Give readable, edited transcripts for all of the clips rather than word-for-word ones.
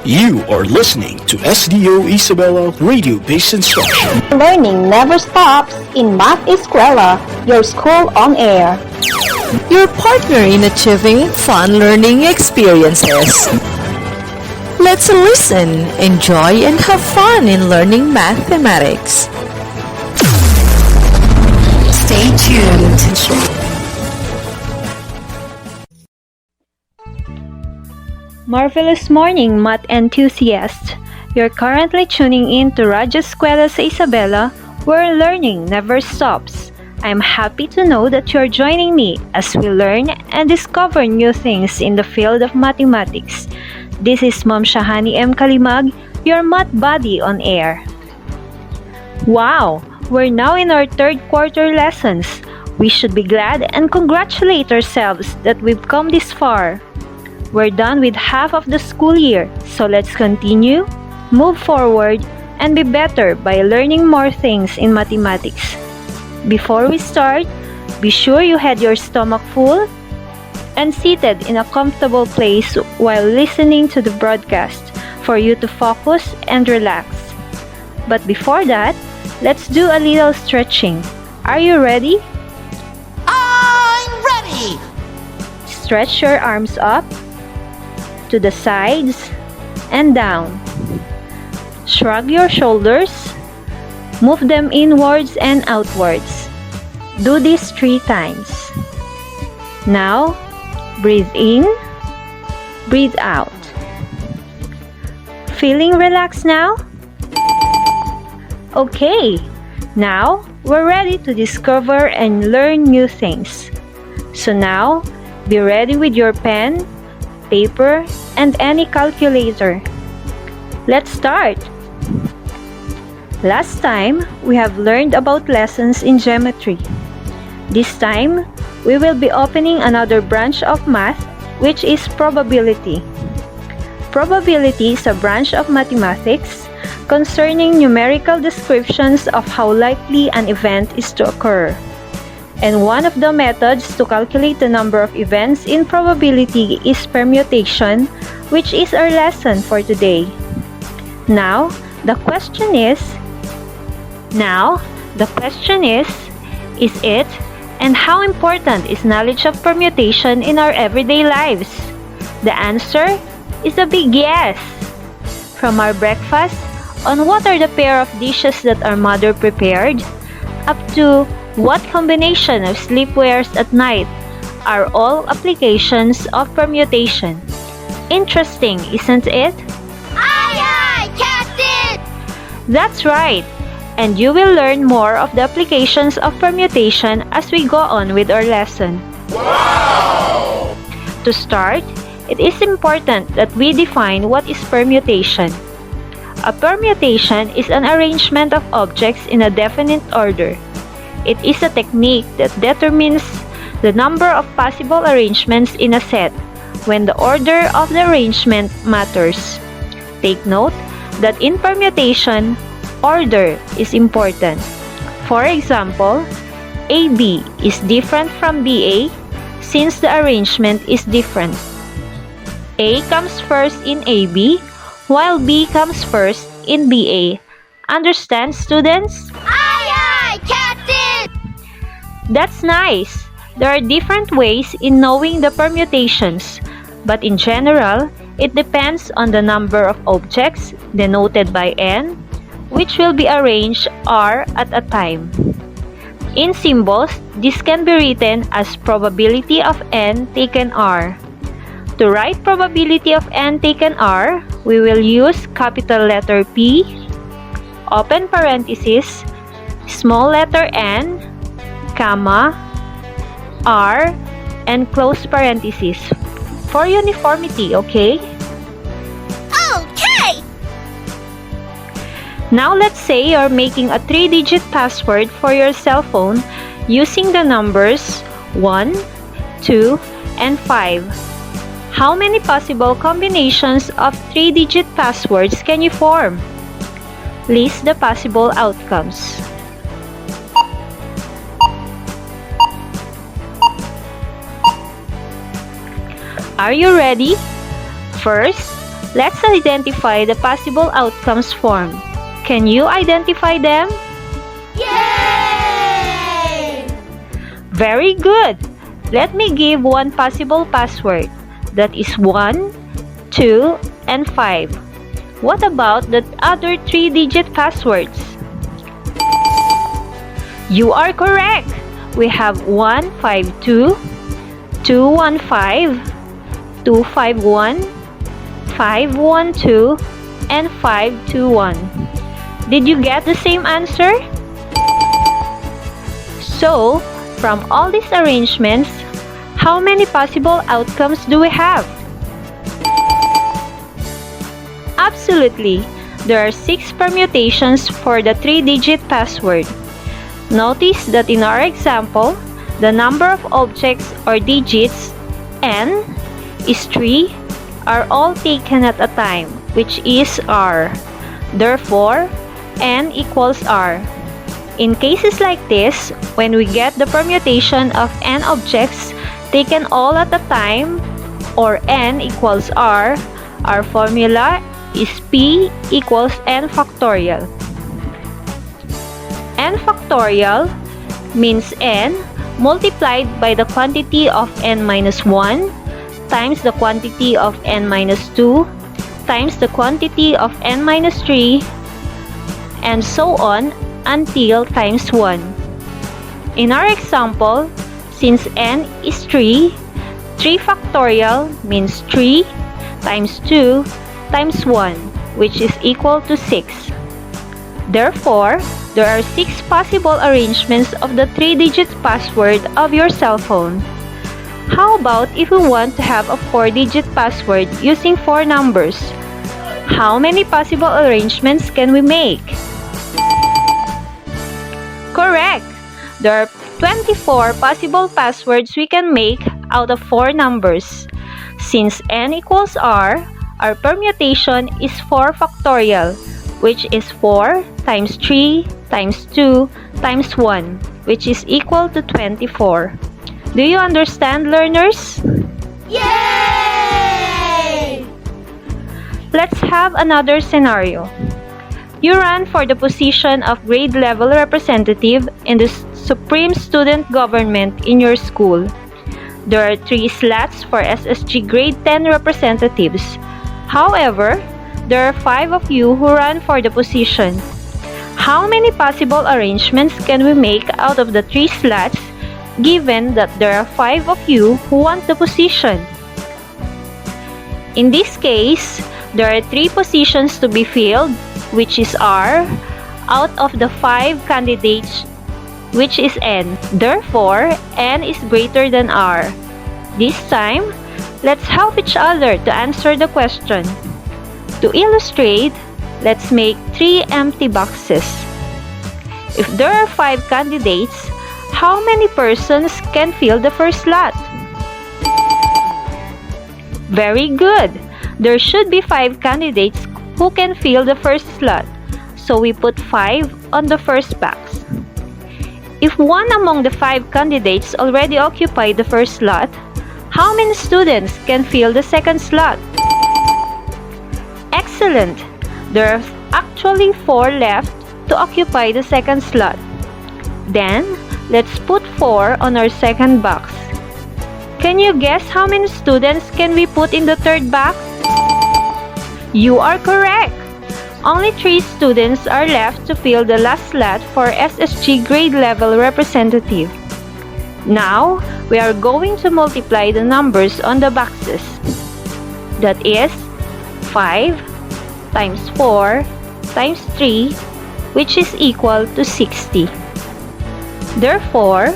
You are listening to SDO Isabela Radio-Based Instruction. Learning never stops in Math Eskwela, your school on air. Your partner in achieving fun learning experiences. Let's listen, enjoy, and have fun in learning mathematics. Stay tuned. Marvelous morning, math enthusiasts! You're currently tuning in to Radyo Eskwela sa Isabela, where learning never stops. I'm happy to know that you're joining me as we learn and discover new things in the field of mathematics. This is Ma'am Shahani M. Kalimag, your math buddy on air. Wow! We're now in our third quarter lessons. We should be glad and congratulate ourselves that we've come this far. We're done with half of the school year, so let's continue, move forward, and be better by learning more things in mathematics. Before we start, be sure you had your stomach full and seated in a comfortable place while listening to the broadcast for you to focus and relax. But before that, let's do a little stretching. Are you ready? I'm ready! Stretch your arms up, to the sides, and down. Shrug your shoulders, move them inwards and outwards. Do this 3 times. Now, breathe in, breathe out. Feeling relaxed now? Okay, now we're ready to discover and learn new things. So now, be ready with your pen, paper, and any calculator. Let's start! Last time, we have learned about lessons in geometry. This time, we will be opening another branch of math, which is probability. Probability is a branch of mathematics concerning numerical descriptions of how likely an event is to occur. And one of the methods to calculate the number of events in probability is permutation, which is our lesson for today. Now, the question is it and how important is knowledge of permutation in our everyday lives? The answer is a big yes. From our breakfast, on what are the pair of dishes that our mother prepared, up to what combination of sleepwears at night are all applications of permutation. Interesting, isn't it? Aye, aye, Captain! That's right, and you will learn more of the applications of permutation as we go on with our lesson. Wow! To start, it is important that we define what is permutation. A permutation is an arrangement of objects in a definite order. It is a technique that determines the number of possible arrangements in a set when the order of the arrangement matters. Take note that in permutation, order is important. For example, AB is different from BA since the arrangement is different. A comes first in AB while B comes first in BA. Understand, students? Aye, aye, Captain! That's nice. There are different ways in knowing the permutations, but in general, it depends on the number of objects, denoted by n, which will be arranged R at a time. In symbols, this can be written as probability of n taken R. To write probability of n taken R, we will use capital letter P, open parenthesis, small letter n, comma, R, and close parenthesis for uniformity, okay? Okay! Now let's say you're making a 3-digit password for your cell phone using the numbers 1, 2, and 5. How many possible combinations of 3-digit passwords can you form? List the possible outcomes. Are you ready? First, Let's identify the possible outcomes formed. Can you identify them? Yay! Very good! Let me give one possible password. That is 1, 2, and 5. What about the other 3-digit passwords? You are correct! We have 152, 215, 251, 512, and 521. Did you get the same answer? So, from all these arrangements, how many possible outcomes do we have? Absolutely! There are 6 permutations for the 3-digit password. Notice that in our example, the number of objects or digits n is 3 are all taken at a time, which is r. Therefore, n equals r. In cases like this, when we get the permutation of n objects taken all at a time, or n equals r, our formula is p equals n factorial. N factorial means n multiplied by the quantity of n minus 1 times the quantity of n minus 2 times the quantity of n minus 3 and so on until times 1. In our example, since n is 3, 3 factorial means 3 times 2 times 1, which is equal to 6. Therefore, there are 6 possible arrangements of the 3-digit password of your cell phone. How about if we want to have a 4-digit password using 4 numbers? How many possible arrangements can we make? Correct! There are 24 possible passwords we can make out of 4 numbers. Since n equals r, our permutation is 4 factorial, which is 4 times 3 times 2 times 1, which is equal to 24. Do you understand, learners? Yay! Let's have another scenario. You run for the position of grade level representative in the Supreme Student Government in your school. There are 3 slots for SSG grade 10 representatives. However, there are 5 of you who run for the position. How many possible arrangements can we make out of the 3 slots given that there are 5 of you who want the position? In this case, there are 3 positions to be filled, which is R, out of the 5 candidates, which is N. Therefore, N is greater than R. This time, let's help each other to answer the question. To illustrate, let's make 3 empty boxes. If there are 5 candidates, how many persons can fill the first slot? Very good! There should be 5 candidates who can fill the first slot, so we put 5 on the first box. If one among the 5 candidates already occupied the first slot, how many students can fill the second slot? Excellent! There are actually 4 left to occupy the second slot. Then, let's put 4 on our second box. Can you guess how many students can we put in the third box? You are correct! Only 3 students are left to fill the last slot for SSG grade level representative. Now, we are going to multiply the numbers on the boxes. That is 5 times 4 times 3, which is equal to 60. Therefore,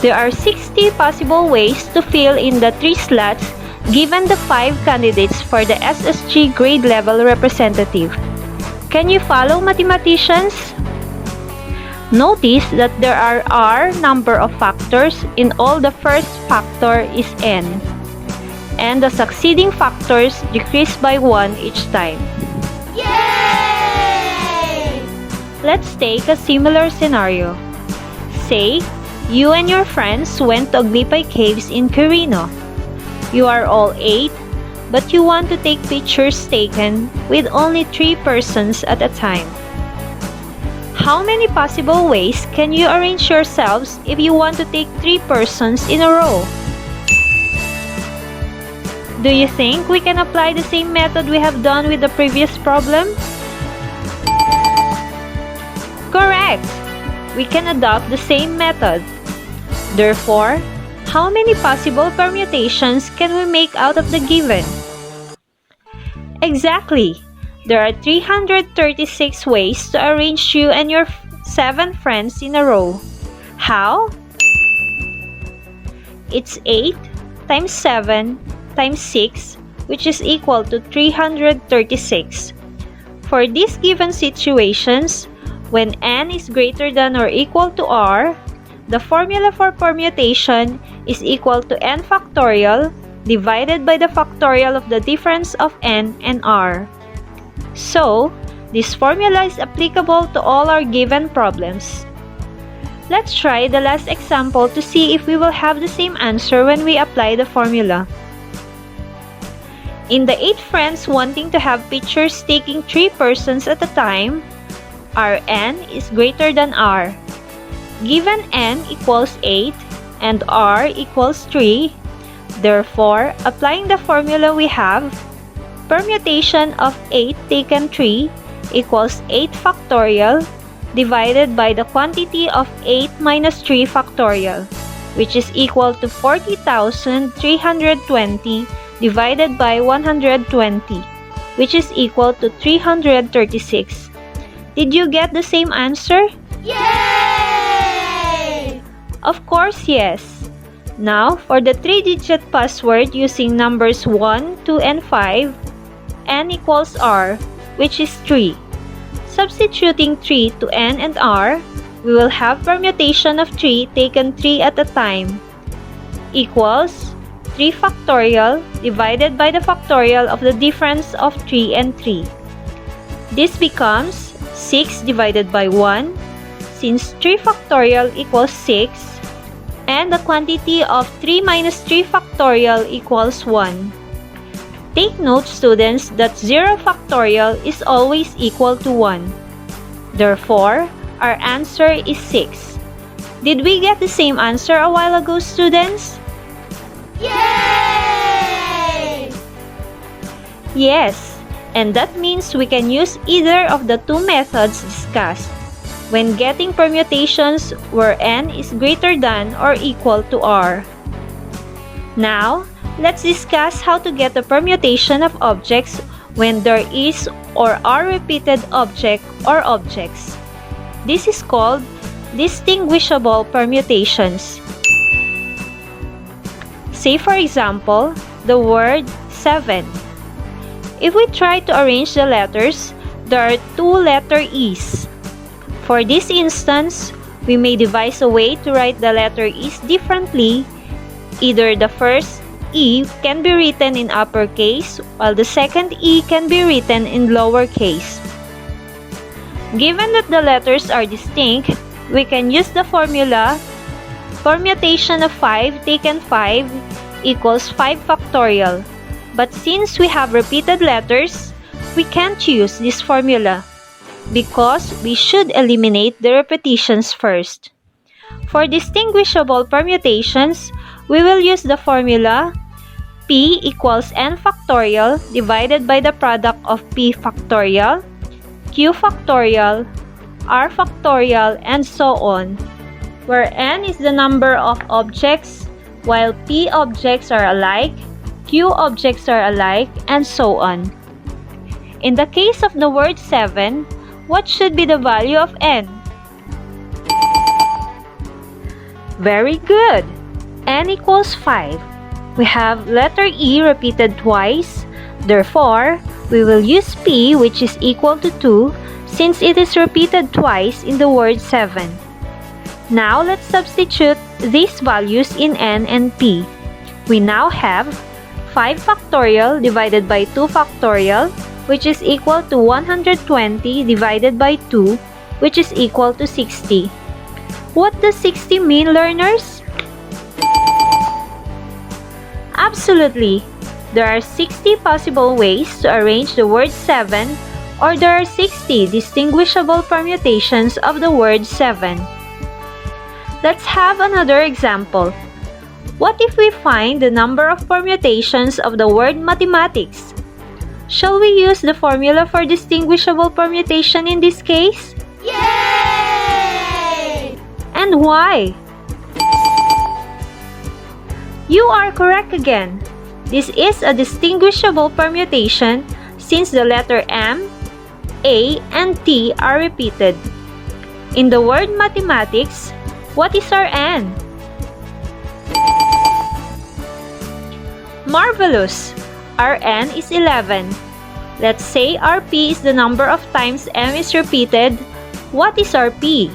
there are 60 possible ways to fill in the 3 slots given the 5 candidates for the SSG grade level representative. Can you follow, mathematicians? Notice that there are r number of factors in all. The first factor is n, and the succeeding factors decrease by 1 each time. Yay! Let's take a similar scenario. Say, you and your friends went to Aglipay Caves in Quirino. You are all 8, but you want to take pictures taken with only 3 persons at a time. How many possible ways can you arrange yourselves if you want to take 3 persons in a row? Do you think we can apply the same method we have done with the previous problem? Correct! We can adopt the same method. Therefore, how many possible permutations can we make out of the given? Exactly! There are 336 ways to arrange you and your 7 friends in a row. How? It's 8 times 7 times 6, which is equal to 336. For these given situations, when n is greater than or equal to r, the formula for permutation is equal to n factorial divided by the factorial of the difference of n and r. So, this formula is applicable to all our given problems. Let's try the last example to see if we will have the same answer when we apply the formula. In the 8 friends wanting to have pictures taking 3 persons at a time, our n is greater than r. Given n equals 8 and r equals 3, therefore, applying the formula we have, permutation of 8 taken 3 equals 8 factorial divided by the quantity of 8 minus 3 factorial, which is equal to 40,320 divided by 120, which is equal to 336. Did you get the same answer? Yay! Of course, yes. Now, for the 3-digit password using numbers 1, 2, and 5, n equals r, which is 3. Substituting 3 to n and r, we will have permutation of 3 taken 3 at a time equals 3 factorial divided by the factorial of the difference of 3 and 3. This becomes 6 divided by 1, since 3 factorial equals 6, and the quantity of 3 minus 3 factorial equals 1. Take note, students, that 0 factorial is always equal to 1. Therefore, our answer is 6. Did we get the same answer a while ago, students? Yay! Yes, and that means we can use either of the 2 methods discussed when getting permutations where n is greater than or equal to r. Now, let's discuss how to get the permutation of objects when there is or are repeated object or objects. This is called distinguishable permutations. Say for example, the word 7. If we try to arrange the letters, there are 2 letter E's. For this instance, we may devise a way to write the letter E's differently. Either the first E can be written in uppercase, while the second E can be written in lowercase. Given that the letters are distinct, we can use the formula permutation of 5 taken 5 equals 5 factorial. But since we have repeated letters, we can't use this formula because we should eliminate the repetitions first. For distinguishable permutations, we will use the formula P equals n factorial divided by the product of P factorial, Q factorial, R factorial, and so on, where n is the number of objects, while P objects are alike, Q objects are alike, and so on. In the case of the word 7, what should be the value of n? Very good! N equals 5. We have letter E repeated twice. Therefore, we will use P, which is equal to 2, since it is repeated twice in the word 7. Now, let's substitute these values in N and P. We now have 5 factorial divided by 2 factorial, which is equal to 120 divided by 2, which is equal to 60. What does 60 mean, learners? Absolutely! There are 60 possible ways to arrange the word 7, or there are 60 distinguishable permutations of the word 7. Let's have another example. What if we find the number of permutations of the word mathematics? Shall we use the formula for distinguishable permutation in this case? Yay! And why? You are correct again. This is a distinguishable permutation since the letter M, A, and T are repeated. In the word mathematics, what is our N? Marvelous! Our N is 11. Let's say our P is the number of times M is repeated. What is our P?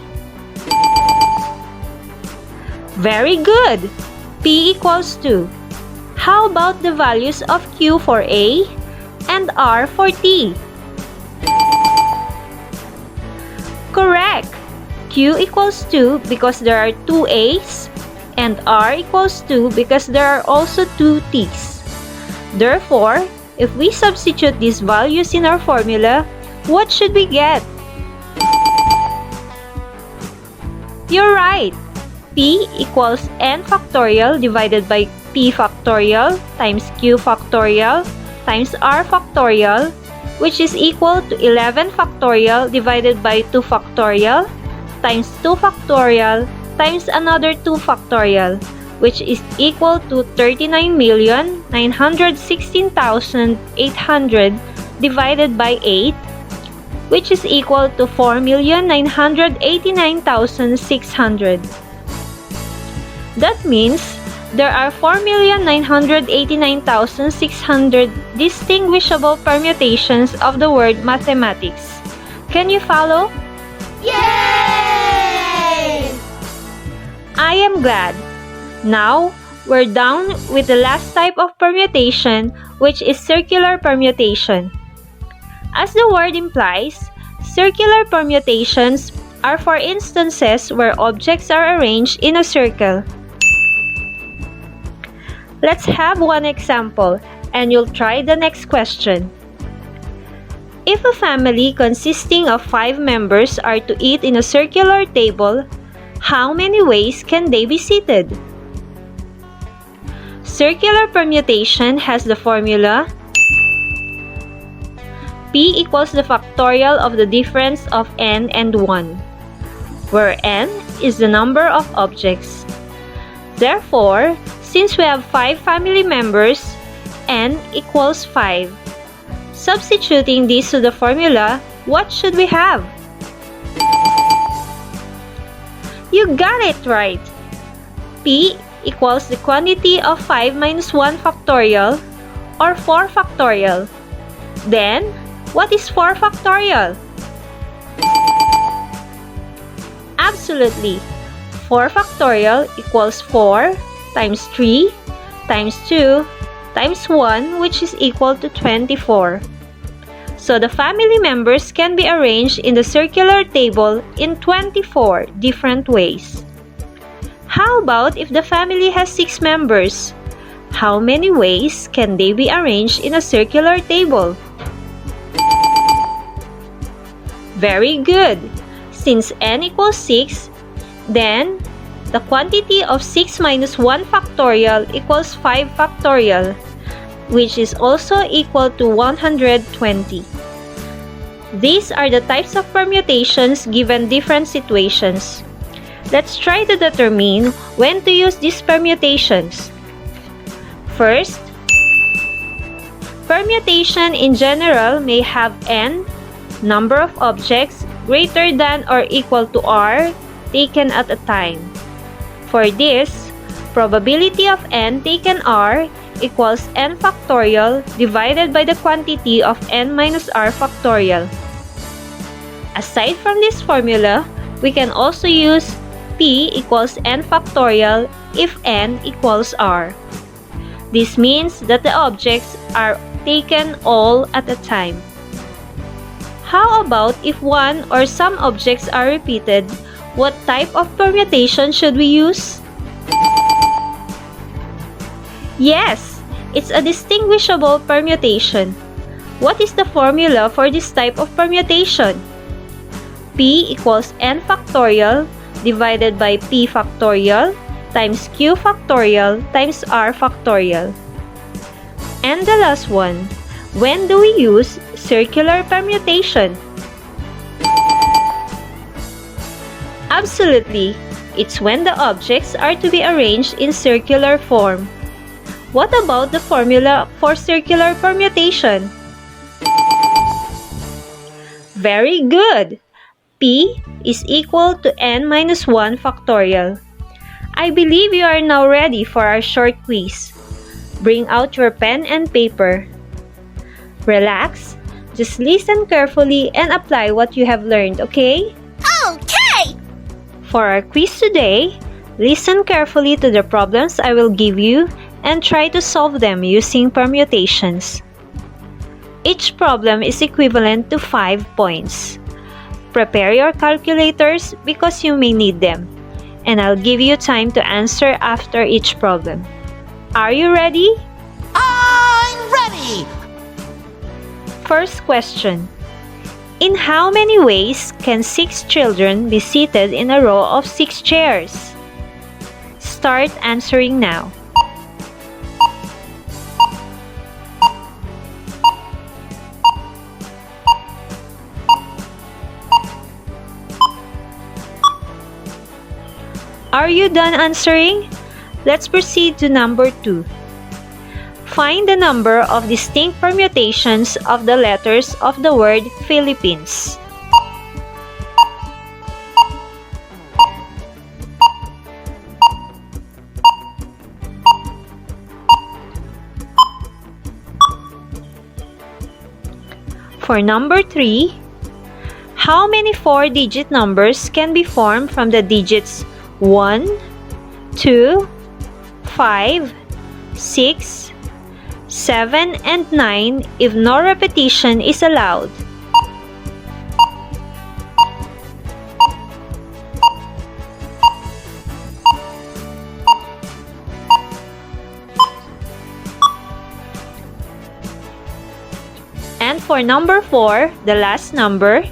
Very good! P equals 2. How about the values of Q for A and R for T? Correct! Q equals 2 because there are 2 A's, and R equals 2 because there are also 2 T's. Therefore, if we substitute these values in our formula, what should we get? You're right! P equals n factorial divided by P factorial times Q factorial times R factorial, which is equal to 11 factorial divided by 2 factorial times 2 factorial times another 2 factorial, which is equal to 39,916,800 divided by 8, which is equal to 4,989,600. That means there are 4,989,600 distinguishable permutations of the word mathematics. Can you follow? Yay! I am glad. Now, we're down with the last type of permutation, which is circular permutation. As the word implies, circular permutations are for instances where objects are arranged in a circle. Let's have one example, and you'll try the next question. If a family consisting of 5 members are to eat in a circular table, how many ways can they be seated? Circular permutation has the formula P equals the factorial of the difference of n and 1, where n is the number of objects. Therefore, since we have 5 family members, n equals 5. Substituting this to the formula, what should we have? You got it right! P equals the quantity of 5 minus 1 factorial, or 4 factorial. Then, what is 4 factorial? Absolutely! 4 factorial equals 4 times 3 times 2 times 1, which is equal to 24. So the family members can be arranged in the circular table in 24 different ways. How about if the family has 6 members? How many ways can they be arranged in a circular table? Very good! Since n equals 6, then the quantity of 6 minus 1 factorial equals 5 factorial, which is also equal to 120. These are the types of permutations given different situations. Let's try to determine when to use these permutations. First, permutation in general may have n number of objects greater than or equal to r taken at a time. For this, probability of n taken r equals n factorial divided by the quantity of n minus r factorial. Aside from this formula, we can also use p equals n factorial if n equals r. This means that the objects are taken all at a time. How about if one or some objects are repeated? What type of permutation should we use? Yes, It's a distinguishable permutation. What is the formula for this type of permutation? P equals n factorial divided by p factorial times q factorial times r factorial. And the last one, when do we use circular permutation? Absolutely, it's when the objects are to be arranged in circular form. What about the formula for circular permutation? Very good! P is equal to n minus 1 factorial. I believe you are now ready for our short quiz. Bring out your pen and paper. Relax, just listen carefully and apply what you have learned, okay? Okay! For our quiz today, listen carefully to the problems I will give you and try to solve them using permutations. Each problem is equivalent to 5 points. Prepare your calculators because you may need them, and I'll give you time to answer after each problem. Are you ready? I'm ready! First question. In how many ways can 6 children be seated in a row of 6 chairs? Start answering now. Are you done answering? Let's proceed to number 2. Find the number of distinct permutations of the letters of the word Philippines. For number 3, how many 4-digit numbers can be formed from the digits 1, 2, 5, 6, 7, and 9 if no repetition is allowed? And for number 4, the last number,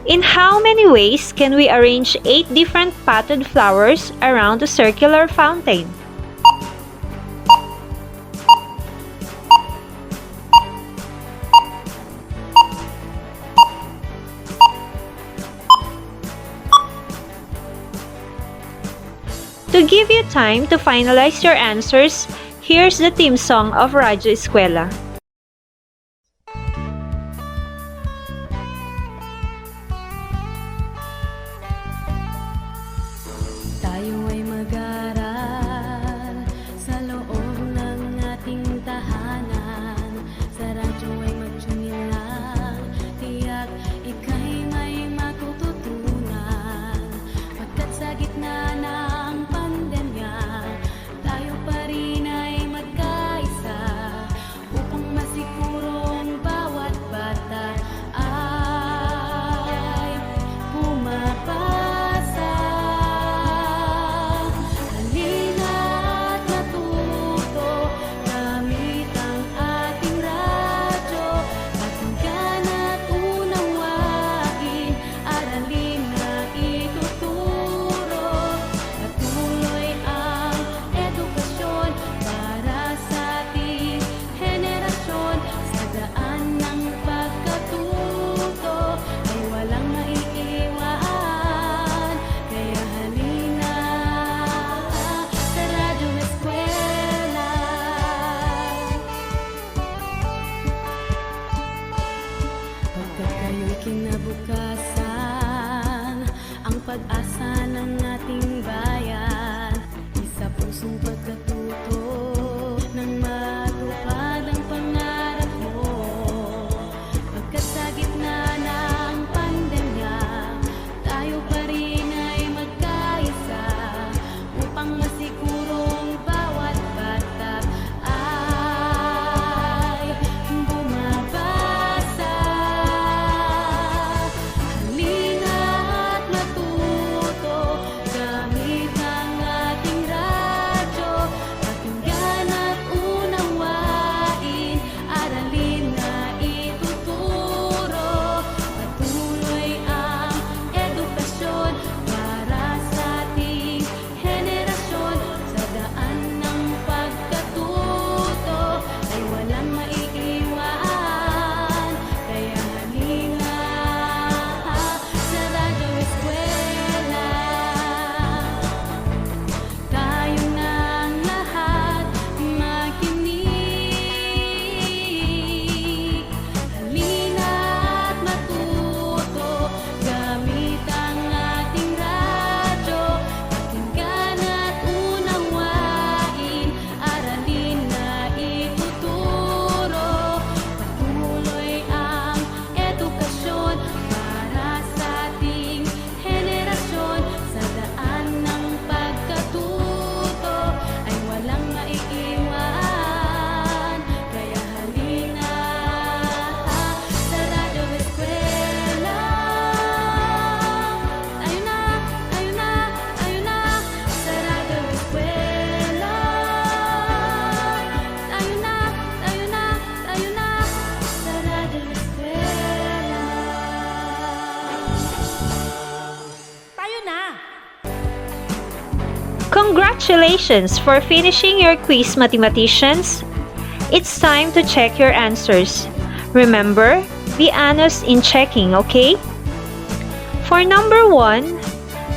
in how many ways can we arrange 8 different potted flowers around a circular fountain? To give you time to finalize your answers, here's the theme song of Radyo Eskwela. Tayo ay mag-aral sa loob ng ating tahanan. Sa radyo ay mag-tune lang, tiyak ika'y may matututunan. Pagkat sa gitna ng pandemya, tayo pa rin ay magkaisa upang Congratulations for finishing your quiz, mathematicians! It's time to check your answers. Remember, be honest in checking, okay? For number 1,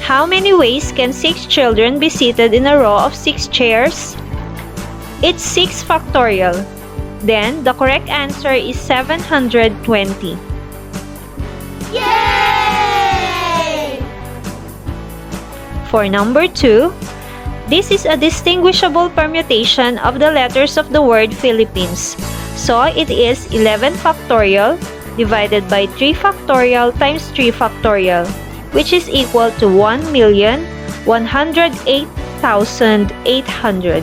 how many ways can 6 children be seated in a row of 6 chairs? It's 6 factorial. Then, the correct answer is 720. Yay! For number 2, this is a distinguishable permutation of the letters of the word Philippines. So, it is 11 factorial divided by 3 factorial times 3 factorial, which is equal to 1,108,800.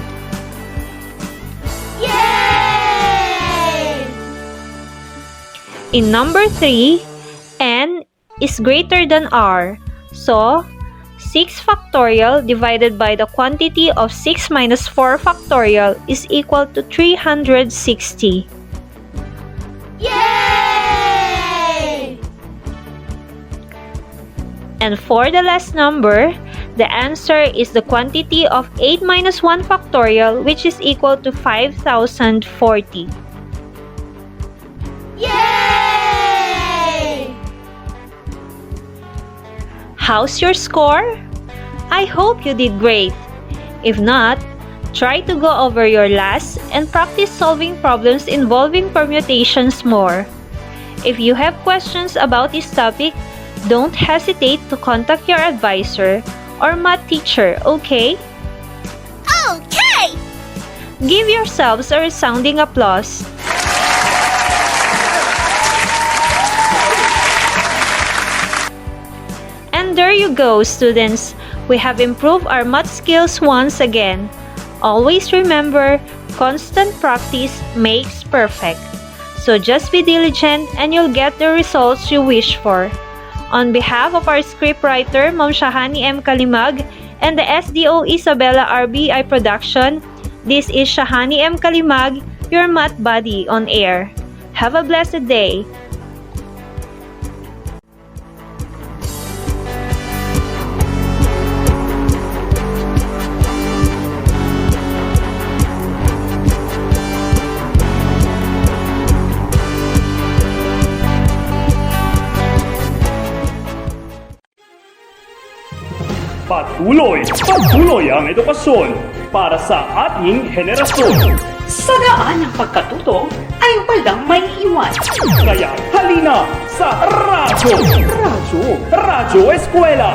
Yay! In number 3, n is greater than r. So, 6 factorial divided by the quantity of 6 minus 4 factorial is equal to 360. Yay! And for the last number, the answer is the quantity of 8 minus 1 factorial, which is equal to 5,040. Yay! How's your score? I hope you did great. If not, try to go over your last and practice solving problems involving permutations more. If you have questions about this topic, don't hesitate to contact your advisor or math teacher, okay? Okay! Give yourselves a resounding applause. And there you go, students. We have improved our math skills once again. Always remember, constant practice makes perfect. So just be diligent and you'll get the results you wish for. On behalf of our scriptwriter, Ma'am Shahani M. Kalimag, and the SDO Isabela RBI production, this is Shahani M. Kalimag, your math buddy on air. Have a blessed day. Patuloy ang edukasyon para sa ating henerasyon. Sa daan ng pagkatuto ay walang may iwan. Kaya halina sa Radyo Eskwela!